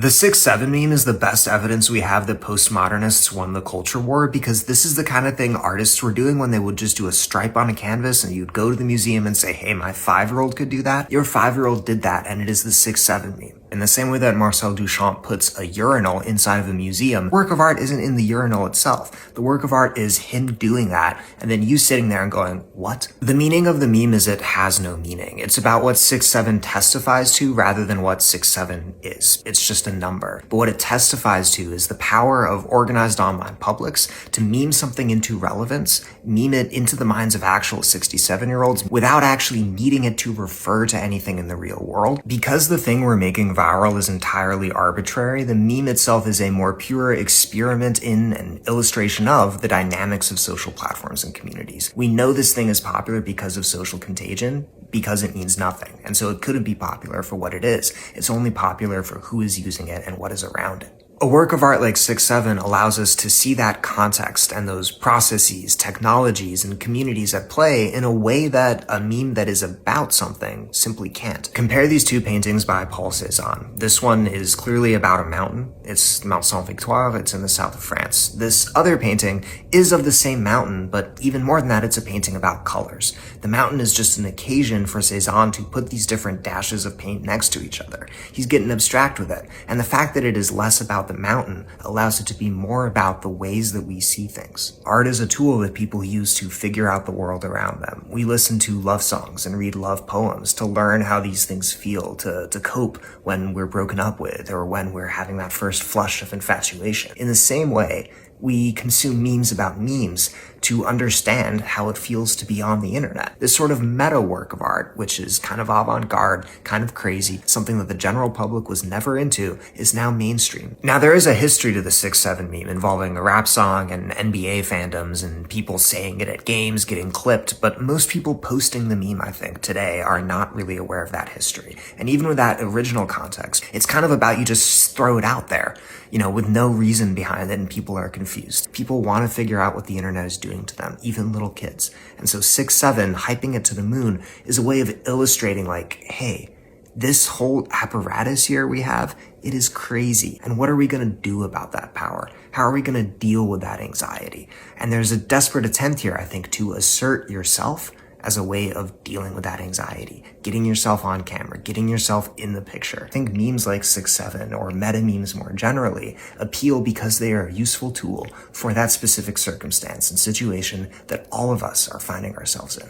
The 6-7 meme is the best evidence we have that postmodernists won the culture war, because this is the kind of thing artists were doing when they would just do a stripe on a canvas and you'd go to the museum and say, hey, my 5-year-old could do that. Your 5-year-old did that, and it is the 6-7 meme. In the same way that Marcel Duchamp puts a urinal inside of a museum, work of art isn't in the urinal itself. The work of art is him doing that, and then you sitting there and going, what? The meaning of the meme is it has no meaning. It's about what 6-7 testifies to rather than what 6-7 is. It's just a number. But what it testifies to is the power of organized online publics to meme something into relevance, meme it into the minds of actual 67-year-olds without actually needing it to refer to anything in the real world. Because the thing we're making viral is entirely arbitrary, the meme itself is a more pure experiment in and illustration of the dynamics of social platforms and communities. We know this thing is popular because of social contagion, because it means nothing. And so it couldn't be popular for what it is. It's only popular for who is using it and what is around it. A work of art like 6-7 allows us to see that context and those processes, technologies, and communities at play in a way that a meme that is about something simply can't. Compare these two paintings by Paul Cézanne. This one is clearly about a mountain. It's Mount Sainte-Victoire. It's in the south of France. This other painting is of the same mountain, but even more than that, it's a painting about colors. The mountain is just an occasion for Cézanne to put these different dashes of paint next to each other. He's getting abstract with it. And the fact that it is less about the mountain allows it to be more about the ways that we see things. Art is a tool that people use to figure out the world around them. We listen to love songs and read love poems to learn how these things feel, to cope when we're broken up with or when we're having that first flush of infatuation. In the same way, we consume memes about memes to understand how it feels to be on the internet. This sort of meta work of art, which is kind of avant-garde, kind of crazy, something that the general public was never into, is now mainstream. Now, there is a history to the 6-7 meme involving a rap song and NBA fandoms and people saying it at games, getting clipped, but most people posting the meme, I think, today are not really aware of that history. And even with that original context, it's kind of about you just throw it out there, with no reason behind it, and people are confused. People want to figure out what the internet is doing to them, even little kids. And so 6-7, hyping it to the moon, is a way of illustrating hey, this whole apparatus here we have, it is crazy. And what are we going to do about that power? How are we going to deal with that anxiety? And there's a desperate attempt here, I think, to assert yourself as a way of dealing with that anxiety, getting yourself on camera, getting yourself in the picture. I think memes like 6-7 or meta memes more generally appeal because they are a useful tool for that specific circumstance and situation that all of us are finding ourselves in.